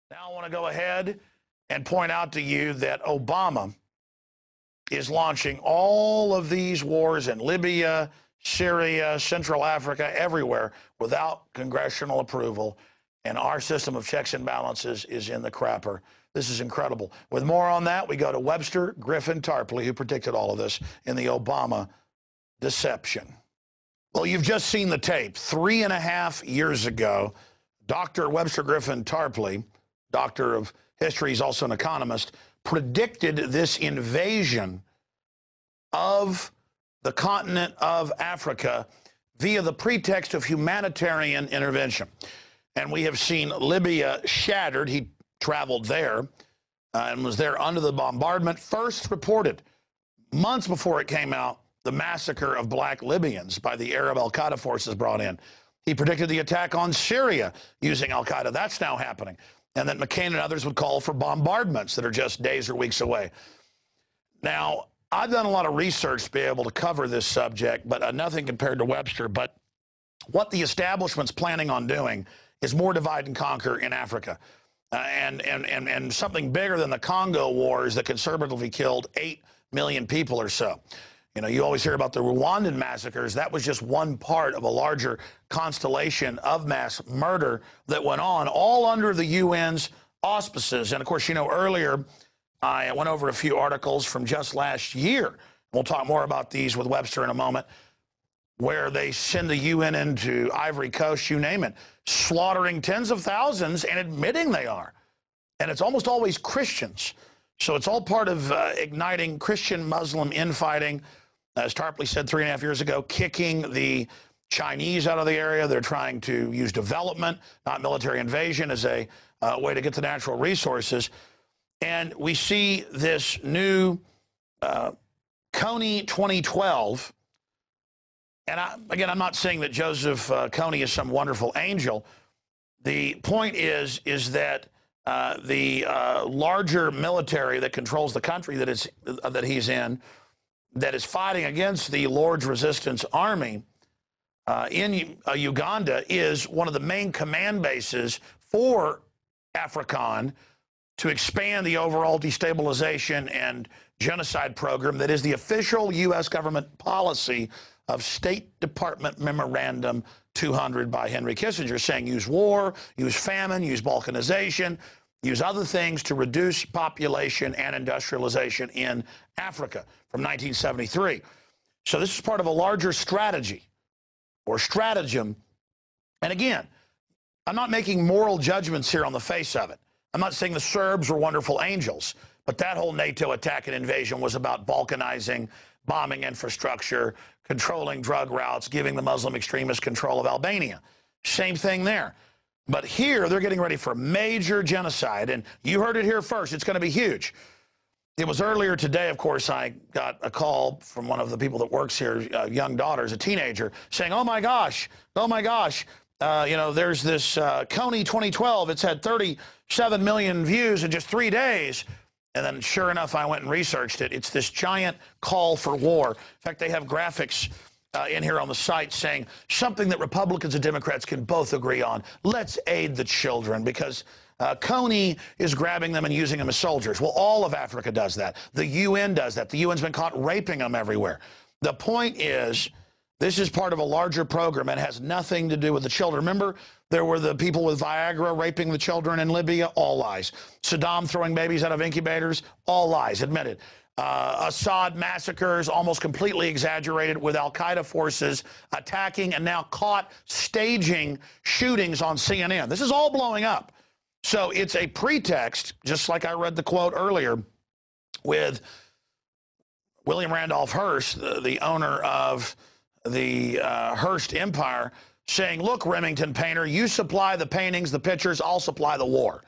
Now I want to go ahead and point out to you that Obama is launching all of these wars in Libya, Syria, Central Africa, everywhere without congressional approval. And our system of checks and balances is in the crapper. This is incredible. With more on that, we go to Webster Tarpley, who predicted all of this in the Obama deception. Well, you've just seen the tape. 3.5 years ago, Dr. Webster Tarpley, doctor of history, he's also an economist, predicted this invasion of the continent of Africa via the pretext of humanitarian intervention. And we have seen Libya shattered. He traveled there and was there under the bombardment. First reported, months before it came out, the massacre of black Libyans by the Arab al-Qaeda forces brought in. He predicted the attack on Syria using al-Qaeda. That's now happening. And that McCain and others would call for bombardments that are just days or weeks away. Now, I've done a lot of research to be able to cover this subject, but nothing compared to Webster. But what the establishment's planning on doing is more divide and conquer in Africa. And something bigger than the Congo wars that conservatively killed 8 million people or so. You know, you always hear about the Rwandan massacres. That was just one part of a larger constellation of mass murder that went on, all under the UN's auspices. And, of course, you know, earlier I went over a few articles from just last year. We'll talk more about these with Webster in a moment, where they send the UN into Ivory Coast, you name it, slaughtering tens of thousands and admitting they are. And it's almost always Christians. So it's all part of igniting Christian-Muslim infighting. As Tarpley said 3.5 years ago, kicking the Chinese out of the area. They're trying to use development, not military invasion, as a way to get the natural resources. And we see this new Kony 2012. And again, I'm not saying that Joseph Kony is some wonderful angel. The point is that the larger military that controls the country that he's in, that is fighting against the Lord's Resistance Army in Uganda, is one of the main command bases for AFRICOM to expand the overall destabilization and genocide program that is the official U.S. government policy of State Department Memorandum 200 by Henry Kissinger, saying use war, use famine, use balkanization, use other things to reduce population and industrialization in Africa from 1973. So this is part of a larger strategy or stratagem. And again, I'm not making moral judgments here on the face of it. I'm not saying the Serbs were wonderful angels, but that whole NATO attack and invasion was about balkanizing, bombing infrastructure, controlling drug routes, giving the Muslim extremists control of Albania. Same thing there. But here, they're getting ready for major genocide, and you heard it here first. It's going to be huge. It was earlier today, of course, I got a call from one of the people that works here, young daughters, a teenager, saying, oh my gosh, you know, there's this Kony 2012. It's had 37 million views in just 3 days. And then sure enough, I went and researched it. It's this giant call for war. In fact, they have graphics in here on the site saying something that Republicans and Democrats can both agree on. Let's aid the children, because Kony is grabbing them and using them as soldiers. Well, all of Africa does that. The UN does that. The UN's been caught raping them everywhere. The point is, this is part of a larger program and has nothing to do with the children. Remember, there were the people with Viagra raping the children in Libya? All lies. Saddam throwing babies out of incubators? All lies, admitted. Assad massacres, almost completely exaggerated, with al-Qaeda forces attacking and now caught staging shootings on CNN. This is all blowing up. So it's a pretext, just like I read the quote earlier with William Randolph Hearst, the owner of the Hearst Empire, saying, look, Remington Painter, you supply the paintings, the pictures, I'll supply the war.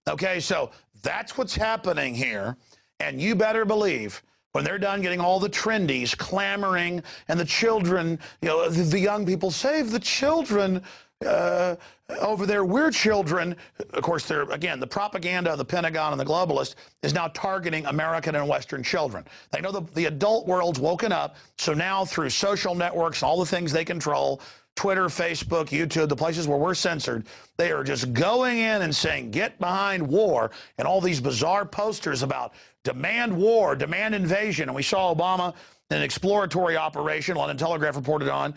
Okay, so that's what's happening here. And you better believe when they're done getting all the trendies clamoring and the children, you know, the young people, save the children over there, we're children. Of course, they're, again, the propaganda of the Pentagon and the globalists is now targeting American and Western children. They know the adult world's woken up, so now through social networks and all the things they control, Twitter, Facebook, YouTube, the places where we're censored, they are just going in and saying, get behind war, and all these bizarre posters about demand war, demand invasion. And we saw Obama in an exploratory operation, London Telegraph reported on.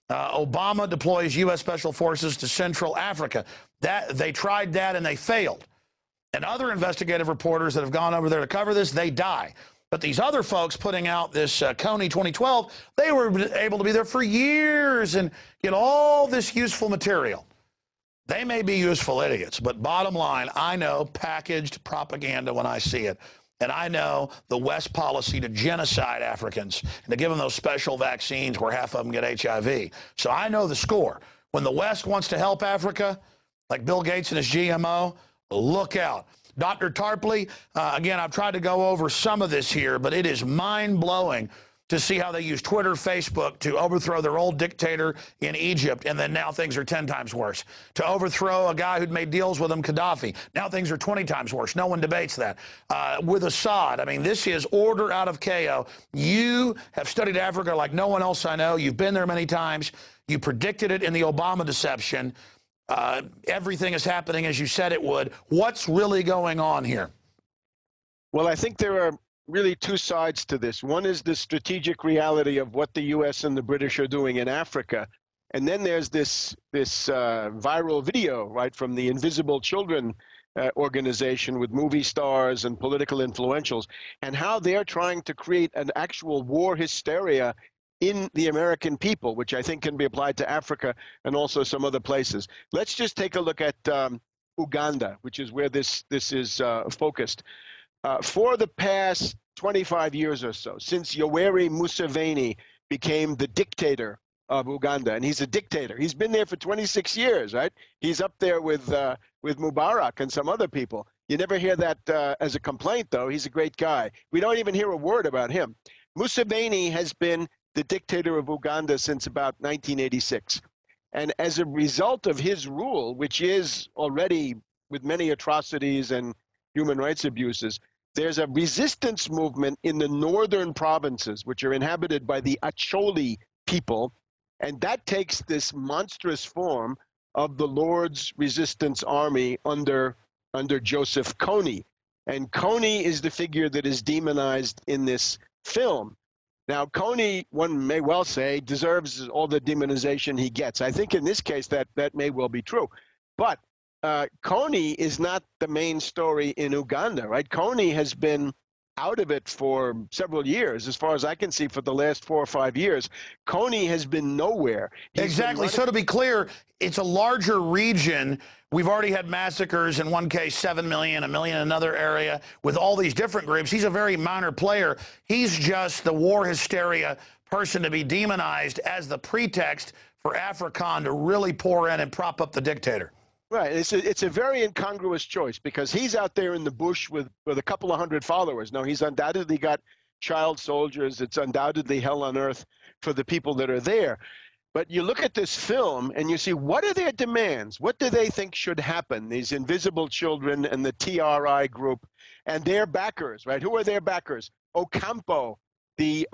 Obama deploys U.S. Special Forces to Central Africa. They tried that and they failed. And other investigative reporters that have gone over there to cover this, they die. But these other folks putting out this Kony 2012, they were able to be there for years and get all this useful material. They may be useful idiots, but bottom line, I know packaged propaganda when I see it. And I know the West policy to genocide Africans and to give them those special vaccines where half of them get HIV. So I know the score. When the West wants to help Africa, like Bill Gates and his GMO, look out. Dr. Tarpley, again, I've tried to go over some of this here, but it is mind-blowing to see how they use Twitter, Facebook to overthrow their old dictator in Egypt, and then now things are 10 times worse. To overthrow a guy who'd made deals with him, Gaddafi, now things are 20 times worse. No one debates that. With Assad, I mean, this is order out of chaos. You have studied Africa like no one else I know. You've been there many times. You predicted it in the Obama deception. Everything is happening as you said it would. What's really going on here? Well, I think there are really two sides to this. One is the strategic reality of what the U.S. and the British are doing in Africa. And then there's this viral video, right, from the Invisible Children organization with movie stars and political influentials, and how they're trying to create an actual war hysteria in the American people, which I think can be applied to Africa and also some other places. Let's just take a look at Uganda, which is where this is focused. For the past 25 years or so, since Yoweri Museveni became the dictator of Uganda, and he's a dictator. He's been there for 26 years, right? He's up there with Mubarak and some other people. You never hear that as a complaint, though. He's a great guy. We don't even hear a word about him. Museveni has been the dictator of Uganda since about 1986. And as a result of his rule, which is already with many atrocities and human rights abuses, there's a resistance movement in the northern provinces, which are inhabited by the Acholi people. And that takes this monstrous form of the Lord's Resistance Army under Joseph Kony. And Kony is the figure that is demonized in this film. Now, Kony, one may well say, deserves all the demonization he gets. I think in this case that may well be true. But Kony is not the main story in Uganda, right? Kony has been out of it for several years, as far as I can see, for the last 4 or 5 years. Kony has been nowhere. Exactly. So to be clear, it's a larger region. We've already had massacres, in one case 7 million, 1 million in another area, with all these different groups. He's a very minor player. He's just the war hysteria person to be demonized as the pretext for African to really pour in and prop up the dictator. Right. It's a very incongruous choice, because he's out there in the bush with a couple of hundred followers. Now, he's undoubtedly got child soldiers. It's undoubtedly hell on earth for the people that are there. But you look at this film and you see, what are their demands? What do they think should happen? These Invisible Children and the TRI group and their backers, right? Who are their backers? Ocampo, the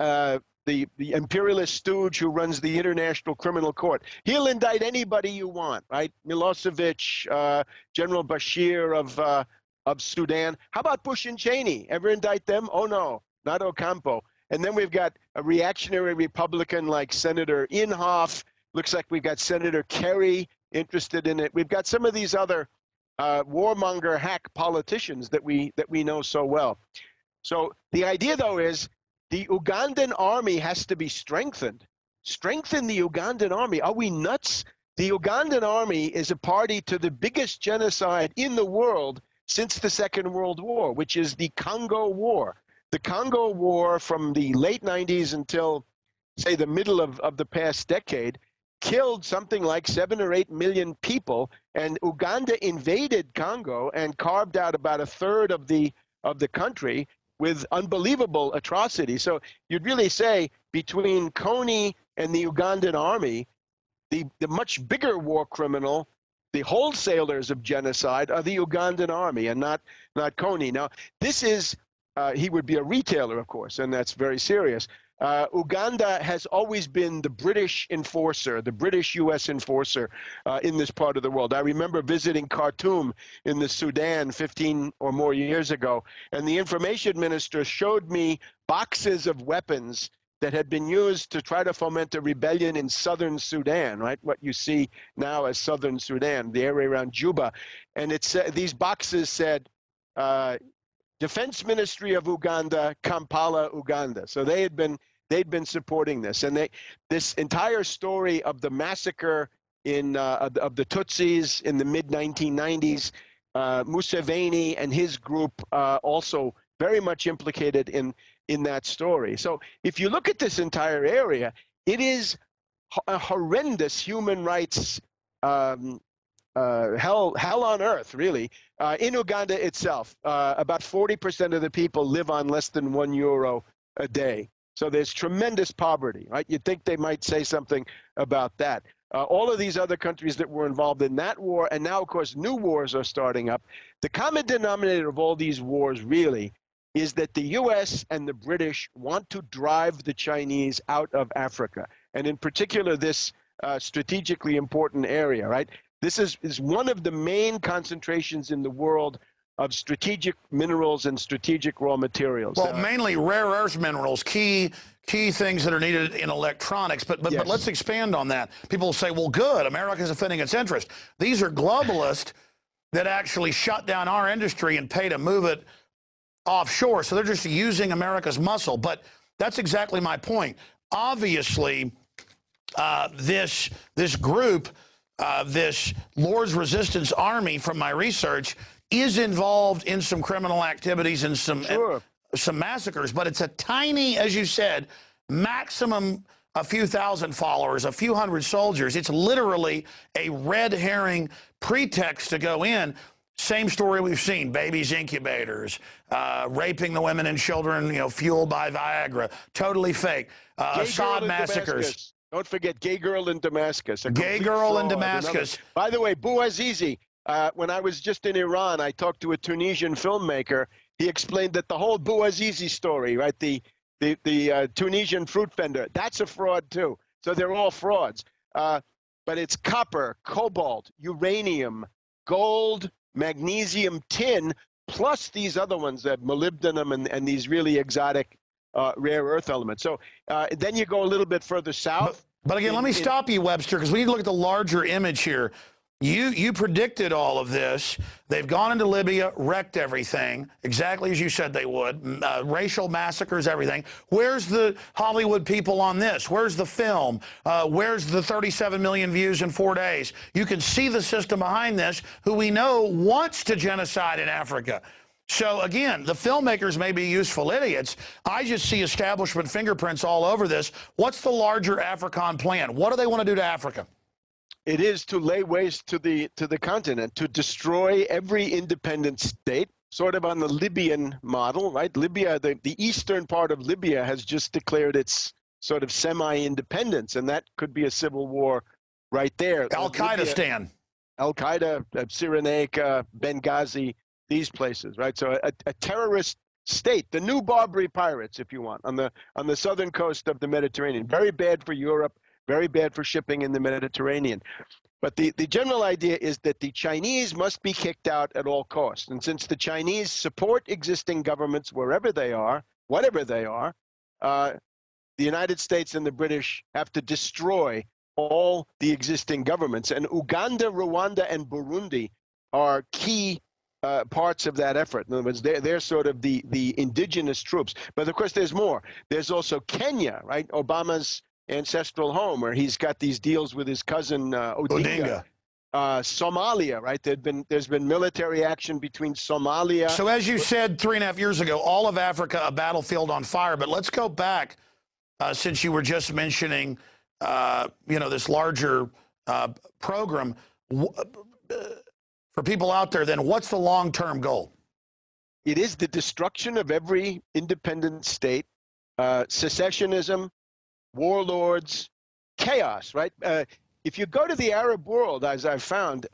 imperialist stooge who runs the International Criminal Court. He'll indict anybody you want, right? Milosevic, General Bashir of Sudan. How about Bush and Cheney? Ever indict them? Oh, no, not Ocampo. And then we've got a reactionary Republican like Senator Inhofe. Looks like we've got Senator Kerry interested in it. We've got some of these other warmonger hack politicians that we know so well. So the idea, though, is the Ugandan army has to be strengthened. Strengthen the Ugandan army. Are we nuts? The Ugandan army is a party to the biggest genocide in the world since the Second World War, which is the Congo War. The Congo War from the late 90s until, say, the middle of the past decade killed something like 7 or 8 million people, and Uganda invaded Congo and carved out about 1/3 of the country with unbelievable atrocities. So you'd really say between Kony and the Ugandan army, the much bigger war criminal, the wholesalers of genocide, are the Ugandan army and not Kony. Now, this is, he would be a retailer, of course, and that's very serious. Uganda has always been the British enforcer, the British-U.S. enforcer in this part of the world. I remember visiting Khartoum in the Sudan 15 or more years ago, and the information minister showed me boxes of weapons that had been used to try to foment a rebellion in southern Sudan, right? What you see now as southern Sudan, the area around Juba. And these boxes said, Defense Ministry of Uganda, Kampala, Uganda. So they'd been supporting this, and this entire story of the massacre of the Tutsis in the mid 1990s, Museveni and his group also very much implicated in that story. So if you look at this entire area, it is a horrendous human rights hell on earth, really. In Uganda itself, about 40% of the people live on less than €1 a day. So there's tremendous poverty, right? You'd think they might say something about that. All of these other countries that were involved in that war, and now, of course, new wars are starting up. The common denominator of all these wars, really, is that the U.S. and the British want to drive the Chinese out of Africa, and in particular, this strategically important area, right? This is one of the main concentrations in the world of strategic minerals and strategic raw materials. Well, mainly rare earth minerals, key things that are needed in electronics. But Yes. let's expand on that. People will say, well, good, America's defending its interest. These are globalists that actually shut down our industry and pay to move it offshore. So they're just using America's muscle. But that's exactly my point. Obviously, this group, this Lord's Resistance Army, from my research, is involved in some criminal activities and some massacres, but it's a tiny, as you said, maximum a few thousand followers, a few hundred soldiers. It's literally a red herring pretext to go in. Same story we've seen: babies, incubators, raping the women and children, fueled by Viagra. Totally fake. Assad massacres. Don't forget, gay girl in Damascus. Gay girl in Damascus. By the way, Bouazizi, when I was just in Iran, I talked to a Tunisian filmmaker. He explained that the whole Bouazizi story, right, the Tunisian fruit vendor, that's a fraud too. So they're all frauds. But it's copper, cobalt, uranium, gold, magnesium, tin, plus these other ones, molybdenum and these really exotic rare earth elements. So then you go a little bit further south. But again, let me stop you, Webster, because we need to look at the larger image here. You predicted all of this. They've gone into Libya, wrecked everything, exactly as you said they would. Racial massacres, everything. Where's the Hollywood people on this? Where's the film? Where's the 37 million views in 4 days? You can see the system behind this, who we know wants to genocide in Africa. So, again, the filmmakers may be useful idiots. I just see establishment fingerprints all over this. What's the larger AFRICOM plan? What do they want to do to Africa? It is to lay waste to the continent, to destroy every independent state, sort of on the Libyan model, right? Libya, the eastern part of Libya has just declared its sort of semi-independence, and that could be a civil war right there. Al-Qaeda, Al-Qaeda, Cyrenaica, Benghazi, these places, right? So a terrorist state, the new Barbary pirates, if you want, on the southern coast of the Mediterranean. Very bad for Europe, very bad for shipping in the Mediterranean. But the general idea is that the Chinese must be kicked out at all costs. And since the Chinese support existing governments wherever they are, whatever they are, the United States and the British have to destroy all the existing governments. And Uganda, Rwanda, and Burundi are key parts of that effort. In other words, they're sort of the indigenous troops. But of course, there's more. There's also Kenya, right? Obama's ancestral home, where he's got these deals with his cousin Odinga. Somalia, right? There's been military action between Somalia. So as you said 3.5 years ago, all of Africa a battlefield on fire. But let's go back, since you were just mentioning, this larger program. For people out there, then, what's the long-term goal? It is the destruction of every independent state, secessionism, warlords, chaos, right? If you go to the Arab world, as I've found,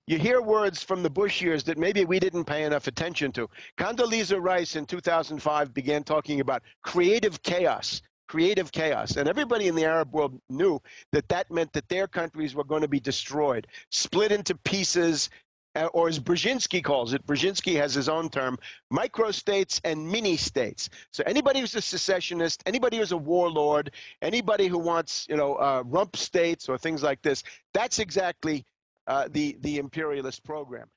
you hear words from the Bush years that maybe we didn't pay enough attention to. Condoleezza Rice in 2005 began talking about creative chaos. creative chaos. And everybody in the Arab world knew that that meant that their countries were going to be destroyed, split into pieces, or as Brzezinski calls it, Brzezinski has his own term, microstates and mini-states. So anybody who's a secessionist, anybody who's a warlord, anybody who wants, rump states or things like this, that's exactly the imperialist program.